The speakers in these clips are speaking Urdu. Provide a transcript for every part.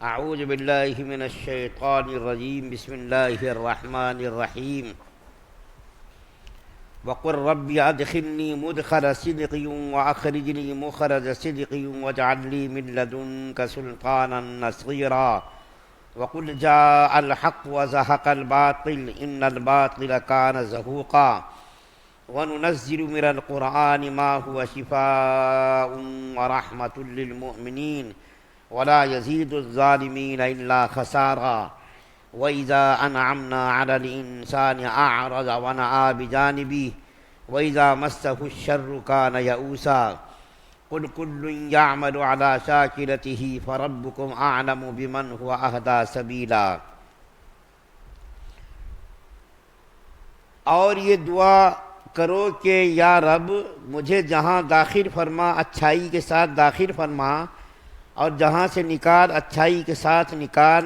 اعوذ باللہ من الشیطان الرجیم بسم اللہ الرحمن الرحیم وقل رب ادخلنی مدخل صدق واخرجنی مخرج صدق واجعل لی من لدنک سلطانا نصیرا وقل جاء الحق وزهق الباطل ان الباطل كان زهوقا وننزل من القرآن ما هو شفاء ورحمة للمؤمنين ولا يزيد الظالمين إلا خسارا وإذا أنعمنا على الإنسان أعرض ونأى بجانبه وإذا مسه الشر كان يئوسا قل كل يعمل على شاكلته فربكم أعلم بمن هو أهدى سبيلا۔ اور یہ دعا کرو کہ یا رب مجھے جہاں داخل فرما اچھائی کے ساتھ داخل فرما، اور جہاں سے نکال اچھائی کے ساتھ نکال،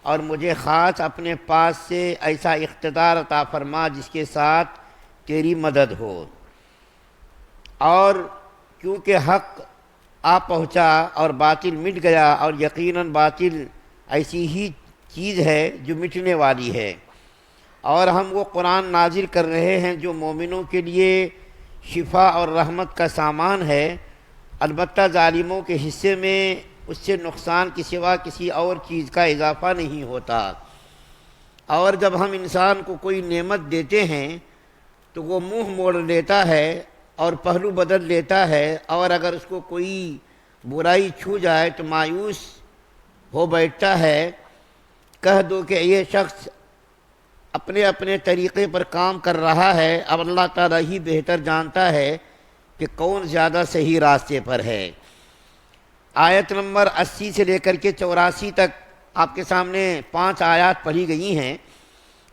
اور مجھے خاص اپنے پاس سے ایسا اقتدار عطا فرما جس کے ساتھ تیری مدد ہو۔ اور کیونکہ حق آ پہنچا اور باطل مٹ گیا، اور یقیناً باطل ایسی ہی چیز ہے جو مٹنے والی ہے، اور ہم وہ قرآن نازل کر رہے ہیں جو مومنوں کے لیے شفا اور رحمت کا سامان ہے، البتہ ظالموں کے حصے میں اس سے نقصان کے سوا کسی اور چیز کا اضافہ نہیں ہوتا۔ اور جب ہم انسان کو کوئی نعمت دیتے ہیں تو وہ منہ موڑ لیتا ہے اور پہلو بدل لیتا ہے، اور اگر اس کو کوئی برائی چھو جائے تو مایوس ہو بیٹھتا ہے۔ کہہ دو کہ یہ شخص اپنے اپنے طریقے پر کام کر رہا ہے، اب اللہ تعالیٰ ہی بہتر جانتا ہے کہ کون زیادہ صحیح راستے پر ہے۔ آیت نمبر 80 سے لے کر کے 84 تک آپ کے سامنے 5 آیات پڑھی گئی ہیں۔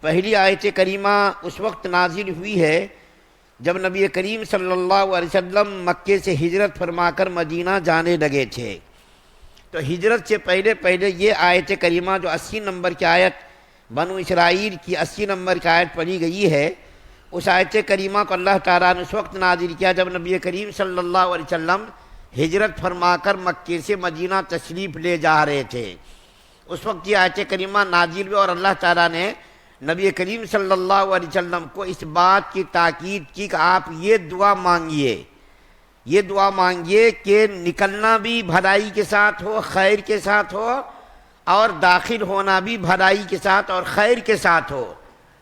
پہلی آیت کریمہ اس وقت نازل ہوئی ہے جب نبی کریم صلی اللہ علیہ وسلم مکے سے ہجرت فرما کر مدینہ جانے لگے تھے، تو ہجرت سے پہلے یہ آیت کریمہ جو 80 نمبر کی آیت بنو اسرائیل کی 80 نمبر کی آیت پڑھی گئی ہے، اس آیت کریمہ کو اللہ تعالیٰ نے اس وقت نازل کیا جب نبی کریم صلی اللہ علیہ وسلم ہجرت فرما کر مکے سے مدینہ تشریف لے جا رہے تھے۔ اس وقت یہ آیت کریمہ نازل ہوئی اور اللہ تعالیٰ نے نبی کریم صلی اللہ علیہ وسلم کو اس بات کی تاکید کی کہ آپ یہ دعا مانگیے کہ نکلنا بھی بھلائی کے ساتھ ہو، خیر کے ساتھ ہو، اور داخل ہونا بھی بھلائی کے ساتھ اور خیر کے ساتھ ہو۔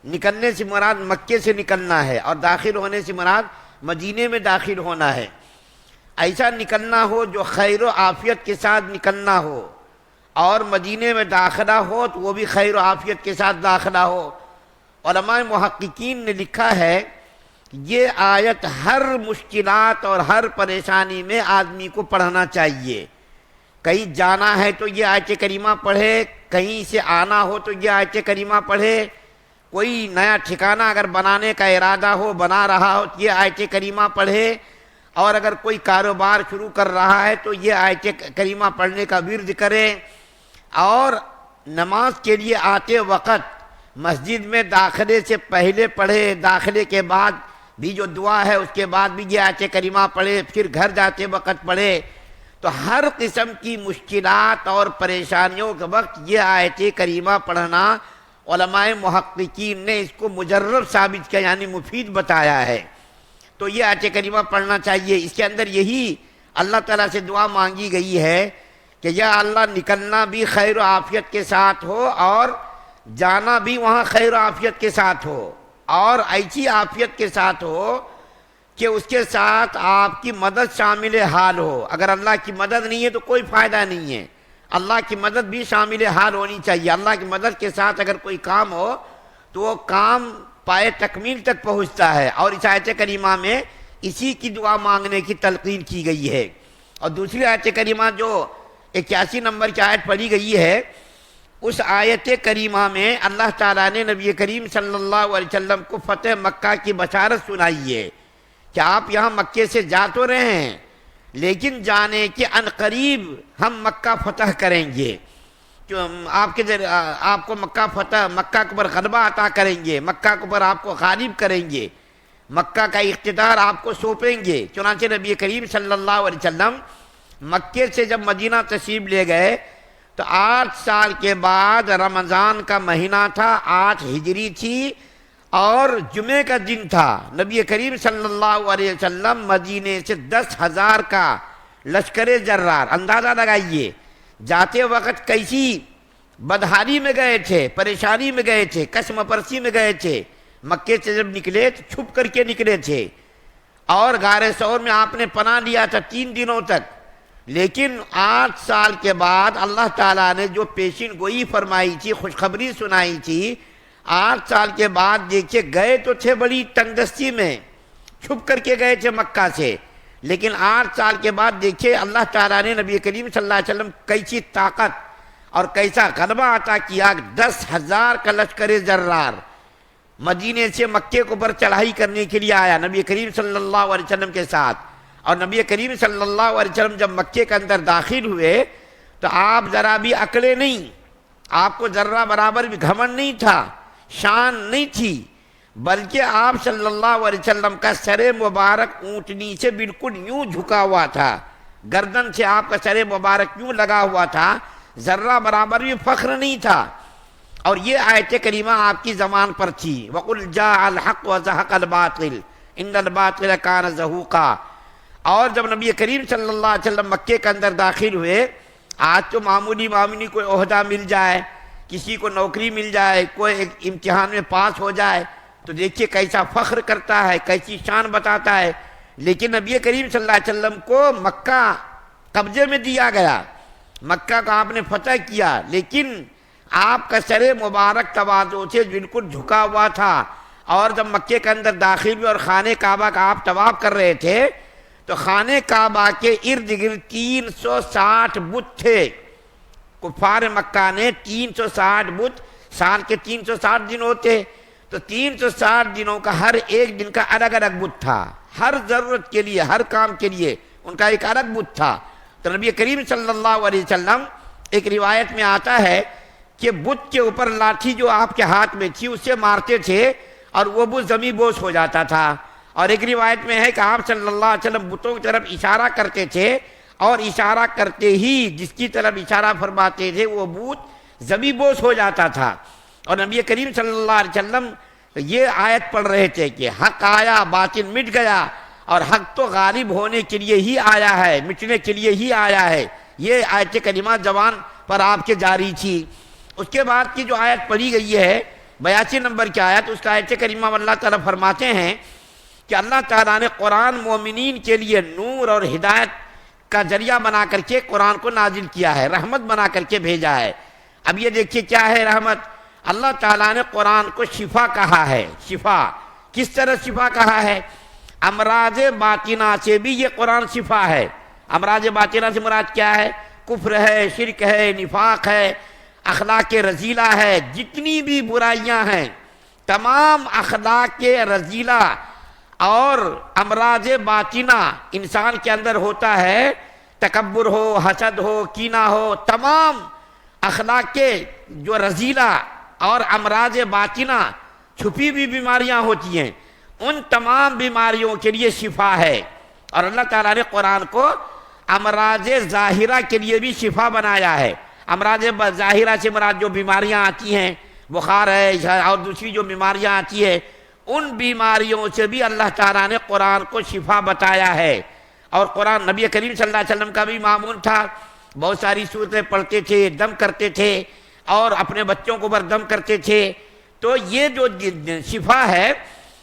نکلنے سے مراد مکے سے نکلنا ہے، اور داخل ہونے سے مراد مدینے میں داخل ہونا ہے۔ ایسا نکلنا ہو جو خیر و عافیت کے ساتھ نکلنا ہو، اور مدینے میں داخلہ ہو تو وہ بھی خیر و عافیت کے ساتھ داخلہ ہو۔ علماء محققین نے لکھا ہے کہ یہ آیت ہر مشکلات اور ہر پریشانی میں آدمی کو پڑھنا چاہیے۔ کہیں جانا ہے تو یہ آیت کریمہ پڑھے، کہیں سے آنا ہو تو یہ آیت کریمہ پڑھے، کوئی نیا ٹھکانہ اگر بنانے کا ارادہ ہو، بنا رہا ہو تو یہ آیت کریمہ پڑھے، اور اگر کوئی کاروبار شروع کر رہا ہے تو یہ آیت کریمہ پڑھنے کا ورد کرے، اور نماز کے لیے آتے وقت مسجد میں داخلے سے پہلے پڑھے، داخلے کے بعد بھی جو دعا ہے اس کے بعد بھی یہ آیت کریمہ پڑھے، پھر گھر جاتے وقت پڑھے۔ تو ہر قسم کی مشکلات اور پریشانیوں کے وقت یہ آیت کریمہ پڑھنا علماء محققین نے اس کو مجرب ثابت کیا، یعنی مفید بتایا ہے۔ تو یہ آیت کریمہ پڑھنا چاہیے۔ اس کے اندر یہی اللہ تعالیٰ سے دعا مانگی گئی ہے کہ یا اللہ نکلنا بھی خیر و عافیت کے ساتھ ہو، اور جانا بھی وہاں خیر و عافیت کے ساتھ ہو، اور ایسی عافیت کے ساتھ ہو کہ اس کے ساتھ آپ کی مدد شامل حال ہو۔ اگر اللہ کی مدد نہیں ہے تو کوئی فائدہ نہیں ہے، اللہ کی مدد بھی شامل حال ہونی چاہیے۔ اللہ کی مدد کے ساتھ اگر کوئی کام ہو تو وہ کام پائے تکمیل تک پہنچتا ہے، اور اس آیت کریمہ میں اسی کی دعا مانگنے کی تلقین کی گئی ہے۔ اور دوسری آیت کریمہ جو 81 نمبر کی آیت پڑھی گئی ہے، اس آیت کریمہ میں اللہ تعالیٰ نے نبی کریم صلی اللہ علیہ وسلم کو فتح مکہ کی بشارت سنائی ہے کہ آپ یہاں مکے سے جا تو رہے ہیں، لیکن جانے کے عن قریب ہم مکہ فتح کریں گے، جو آپ کو مکہ کے اوپر غلبہ عطا کریں گے، مکہ کے اوپر آپ کو غالب کریں گے، مکہ کا اقتدار آپ کو سونپیں گے۔ چنانچہ نبی کریم صلی اللہ علیہ وسلم مکے سے جب مدینہ تشریف لے گئے تو 8 سال کے بعد رمضان کا مہینہ تھا، 8 ہجری تھی اور جمعے کا دن تھا، نبی کریم صلی اللہ علیہ وسلم مدینے سے 10,000 کا لشکر جرار، اندازہ لگائیے جاتے وقت کیسی بدحالی میں گئے تھے، پریشانی میں گئے تھے، کشم پرسی میں گئے تھے۔ مکے سے جب نکلے تو چھپ کر کے نکلے تھے اور غار ثور میں آپ نے پناہ لیا تھا 3 دنوں تک، لیکن 8 سال کے بعد اللہ تعالیٰ نے جو پیشین گوئی فرمائی تھی، خوشخبری سنائی تھی، 8 سال کے بعد دیکھے گئے تو تھے بڑی تنگ دستی میں، چھپ کر کے گئے تھے مکہ سے، لیکن 8 سال کے بعد دیکھے اللہ تعالیٰ نے نبی کریم صلی اللہ علیہ وسلم کیسی طاقت اور کیسا غلبہ عطا کیا۔ 10,000 کا لشکر جرار مدینے سے مکے کو پر چڑھائی کرنے کے لیے آیا نبی کریم صلی اللہ علیہ وسلم کے ساتھ، اور نبی کریم صلی اللہ علیہ وسلم جب مکے کے اندر داخل ہوئے تو آپ ذرا بھی اکڑے نہیں، آپ کو ذرہ برابر بھی گھمنڈ نہیں تھا، شان نہیں تھی، بلکہ آپ صلی اللہ علیہ وسلم کا سر مبارک اونٹنی سے بالکل یوں جھکا ہوا تھا، گردن سے آپ کا سر مبارک یوں لگا ہوا تھا، ذرہ برابر بھی فخر نہیں تھا۔ اور یہ آیت کریمہ آپ کی زبان پر تھی، وَقُلْ جَاءَ الْحَقُّ وَزَهَقَ الْبَاطِلُ إِنَّ الْبَاطِلَ كَانَ زَهُوقًا۔ اور جب نبی کریم صلی اللہ علیہ وسلم مکے کے اندر داخل ہوئے، آج تو معمولی کوئی عہدہ مل جائے، کسی کو نوکری مل جائے، کوئی ایک امتحان میں پاس ہو جائے تو دیکھیے کیسا فخر کرتا ہے، کیسی شان بتاتا ہے، لیکن نبی کریم صلی اللہ علیہ وسلم کو مکہ قبضے میں دیا گیا، مکہ کو آپ نے فتح کیا، لیکن آپ کا سر مبارک تواضع سے بالکل جھکا ہوا تھا، اور جب مکے کے اندر داخل ہوئے اور خانہ کعبہ کا آپ طواف کر رہے تھے تو خانہ کعبہ کے ارد گرد 360 بت تھے، کفار مکہ نے 360 بت، سال کے 360 دن ہوتے تو 360 دنوں کا ہر ایک دن کا الگ الگ بت تھا، ہر ضرورت کے لیے، ہر کام کے لیے ان کا ایک الگ بت تھا۔ تو نبی کریم صلی اللہ علیہ وسلم، ایک روایت میں آتا ہے کہ بت کے اوپر لاٹھی جو آپ کے ہاتھ میں تھی اسے مارتے تھے اور وہ بت زمین بوس ہو جاتا تھا، اور ایک روایت میں ہے کہ آپ صلی اللہ علیہ وسلم بتوں کی طرف اشارہ کرتے تھے اور اشارہ کرتے ہی جس کی طرف اشارہ فرماتے تھے وہ بت زمین بوس ہو جاتا تھا۔ اور نبی کریم صلی اللہ علیہ وسلم یہ آیت پڑھ رہے تھے کہ حق آیا باطل مٹ گیا، اور حق تو غالب ہونے کے لیے ہی آیا ہے، مٹنے کے لیے ہی آیا ہے، یہ آیت کریمہ زبان پر آپ کے جاری تھی۔ اس کے بعد کی جو آیت پڑھی گئی ہے 82 نمبر کی آیت، اس کا آیت کریمہ اللہ تعالیٰ فرماتے ہیں کہ اللہ تعالیٰ نے قرآن مومنین کے لیے نور اور ہدایت کا ذریعہ بنا کر کے قرآن کو نازل کیا ہے، رحمت بنا کر کے بھیجا ہے۔ اب یہ دیکھیے کیا ہے رحمت، اللہ تعالیٰ نے قرآن کو شفا کہا ہے۔ شفا کس طرح شفا کہا ہے؟ امراض باطنہ سے بھی یہ قرآن شفا ہے۔ امراض باطنہ سے مراد کیا ہے؟ کفر ہے، شرک ہے، نفاق ہے، اخلاق رذیلہ ہے، جتنی بھی برائیاں ہیں تمام اخلاق رذیلہ اور امراض باطنہ انسان کے اندر ہوتا ہے، تکبر ہو، حسد ہو، کینہ ہو، تمام اخلاق کے جو رذیلہ اور امراض باطنہ چھپی بھی بیماریاں ہوتی ہیں، ان تمام بیماریوں کے لیے شفا ہے۔ اور اللہ تعالیٰ نے قرآن کو امراض ظاہرہ کے لیے بھی شفا بنایا ہے۔ امراض ظاہرہ سے مراد جو بیماریاں آتی ہیں، بخار ہے اور دوسری جو بیماریاں آتی ہیں، ان بیماریوں سے بھی اللہ تعالیٰ نے قرآن کو شفا بتایا ہے۔ اور قرآن نبی کریم صلی اللہ علیہ وسلم کا بھی معمول تھا، بہت ساری صورتیں پڑھتے تھے، دم کرتے تھے اور اپنے بچوں کو دم کرتے تھے۔ تو یہ جو شفا ہے،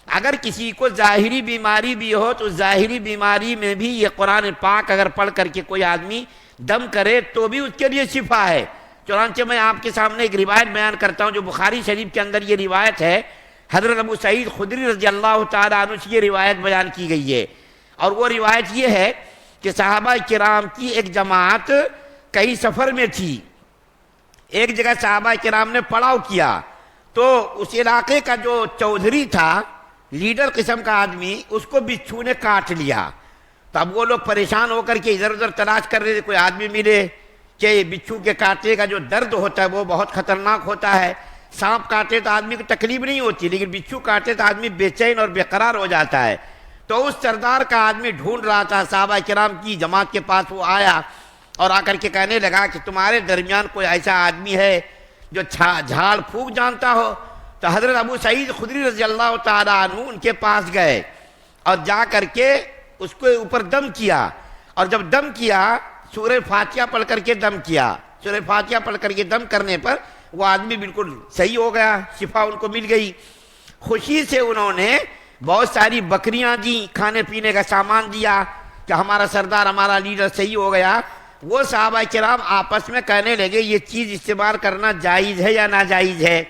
اگر کسی کو ظاہری بیماری بھی ہو تو ظاہری بیماری میں بھی یہ قرآن پاک اگر پڑھ کر کے کوئی آدمی دم کرے تو بھی اس کے لیے شفا ہے۔ چنانچہ میں آپ کے سامنے ایک روایت بیان کرتا ہوں جو بخاری شریف کے اندر یہ روایت ہے، حضرت ابو سعید خدری رضی اللہ تعالیٰ عنہ سے یہ روایت بیان کی گئی ہے، اور وہ روایت یہ ہے کہ صحابہ کرام کی ایک جماعت کئی سفر میں تھی، ایک جگہ صحابہ کرام نے پڑاؤ کیا تو اس علاقے کا جو چودھری تھا، لیڈر قسم کا آدمی، اس کو بچھو نے کاٹ لیا۔ تو اب وہ لوگ پریشان ہو کر کے ادھر ادھر تلاش کر رہے تھے کوئی آدمی ملے، کہ بچھو کے کاٹنے کا جو درد ہوتا ہے وہ بہت خطرناک ہوتا ہے۔ سانپ کاٹے تو آدمی کو تکلیف نہیں ہوتی، لیکن بچھو کاٹے تو آدمی بے چین اور بے قرار ہو جاتا ہے۔ تو اس سردار کا آدمی ڈھونڈ رہا تھا، صحابہ کرام کی جماعت کے پاس وہ آیا اور آ کر کے کہنے لگا کہ تمہارے درمیان کوئی ایسا آدمی ہے جو جھاڑ پھونک جانتا ہو؟ تو حضرت ابو سعید خدری رضی اللہ تعالیٰ عنہ ان کے پاس گئے اور جا کر کے اس کے اوپر دم کیا، اور جب دم کیا سورہ فاتحہ پڑھ کر کے دم کیا، سورہ فاتحہ پڑھ کر کے دم کرنے پر وہ آدمی بالکل صحیح ہو گیا، شفا ان کو مل گئی۔ خوشی سے انہوں نے بہت ساری بکریاں دیں، کھانے پینے کا سامان دیا کہ ہمارا سردار، ہمارا لیڈر صحیح ہو گیا۔ وہ صحابہ کرام آپس میں کہنے لگے یہ چیز استعمال کرنا جائز ہے یا ناجائز ہے،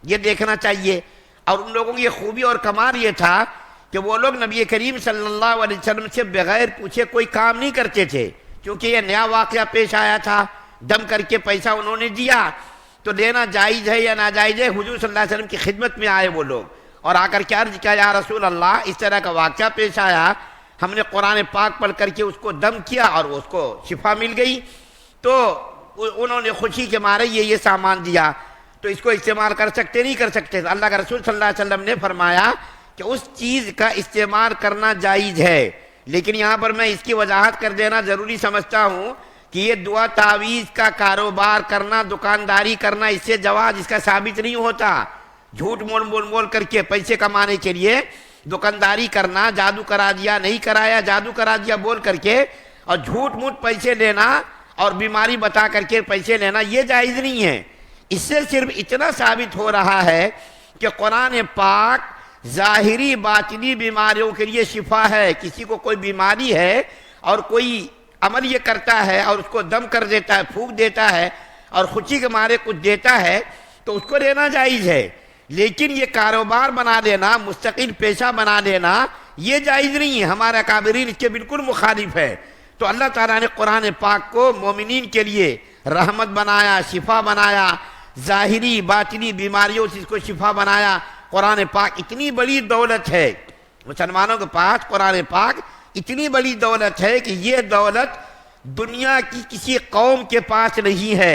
یہ دیکھنا چاہیے۔ اور ان لوگوں کی یہ خوبی اور کمال یہ تھا کہ وہ لوگ نبی کریم صلی اللہ علیہ وسلم سے بغیر پوچھے کوئی کام نہیں کرتے تھے، کیونکہ یہ نیا واقعہ پیش آیا تھا۔ دم کر کے پیسہ انہوں نے دیا تو لینا جائز ہے یا ناجائز ہے؟ حضور صلی اللہ علیہ وسلم کی خدمت میں آئے وہ لوگ اور آ کر کے عرض کیا، یا رسول اللہ اس طرح کا واقعہ پیش آیا، ہم نے قرآن پاک پڑھ کر کے اس کو دم کیا اور اس کو شفا مل گئی، تو انہوں نے خوشی کے مارے یہ سامان دیا، تو اس کو استعمال کر سکتے نہیں کر سکتے؟ اللہ کا رسول صلی اللہ علیہ وسلم نے فرمایا کہ اس چیز کا استعمال کرنا جائز ہے، لیکن یہاں پر میں اس کی وضاحت کر دینا ضروری سمجھتا ہوں کہ یہ دعا تعویذ کا کاروبار کرنا، دکانداری کرنا، اس سے جواز اس کا ثابت نہیں ہوتا۔ جھوٹ مول کر کے پیسے کمانے کے لیے دکانداری کرنا، جادو کرا دیا، نہیں کرایا، جادو کرا دیا بول کر کے، اور جھوٹ موٹ پیسے لینا اور بیماری بتا کر کے پیسے لینا، یہ جائز نہیں ہے۔ اس سے صرف اتنا ثابت ہو رہا ہے کہ قرآن پاک ظاہری باطنی بیماریوں کے لیے شفا ہے۔ کسی کو کوئی بیماری ہے اور کوئی عمل یہ کرتا ہے اور اس کو دم کر دیتا ہے، پھونک دیتا ہے اور خوشی کے مارے کچھ دیتا ہے تو اس کو لینا جائز ہے، لیکن یہ کاروبار بنا دینا، مستقل پیشہ بنا دینا، یہ جائز نہیں ہے۔ ہمارے اکابرین اس کے بالکل مخالف ہے۔ تو اللہ تعالیٰ نے قرآن پاک کو مومنین کے لیے رحمت بنایا، شفا بنایا، ظاہری باطنی بیماریوں سے اس کو شفا بنایا۔ قرآن پاک اتنی بڑی دولت ہے، مسلمانوں کے پاس قرآن پاک اتنی بڑی دولت ہے کہ یہ دولت دنیا کی کسی قوم کے پاس نہیں ہے،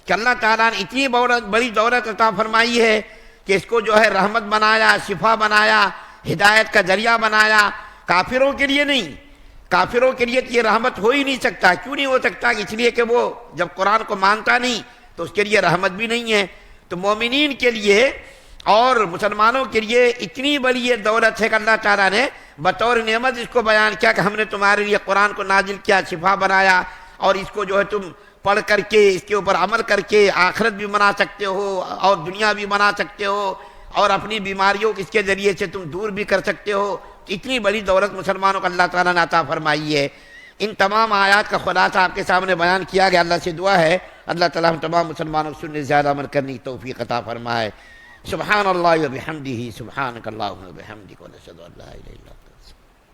کہ اللہ تعالیٰ نے اتنی بڑی دولت عطا فرمائی ہے کہ اس کو جو ہے رحمت بنایا، شفا بنایا، ہدایت کا ذریعہ بنایا۔ کافروں کے لیے نہیں، کافروں کے لیے یہ رحمت ہو ہی نہیں سکتا۔ کیوں نہیں ہو سکتا؟ اس لیے کہ وہ جب قرآن کو مانتا نہیں تو اس کے لیے رحمت بھی نہیں ہے۔ تو مومنین کے لیے اور مسلمانوں کے لیے اتنی بڑی یہ دولت ہے کہ اللہ تعالیٰ نے بطور نعمت اس کو بیان کیا کہ ہم نے تمہارے لیے قرآن کو نازل کیا، شفا بنایا، اور اس کو جو ہے تم پڑھ کر کے اس کے اوپر عمل کر کے آخرت بھی بنا سکتے ہو اور دنیا بھی بنا سکتے ہو، اور اپنی بیماریوں کو اس کے ذریعے سے تم دور بھی کر سکتے ہو۔ اتنی بڑی دولت مسلمانوں کو اللہ تعالیٰ نے عطا فرمائی ہے۔ ان تمام آیات کا خلاصہ آپ کے سامنے بیان کیا گیا۔ اللہ سے دعا ہے اللہ تعالیٰ ہم تمام مسلمانوں کو سننے زیادہ عمل کرنے کی توفیق عطا فرمائے۔ سبحان اللہ و بحمدہ، سبحانک اللہم و بحمدک، ونشہد ان لا الہ الا انت۔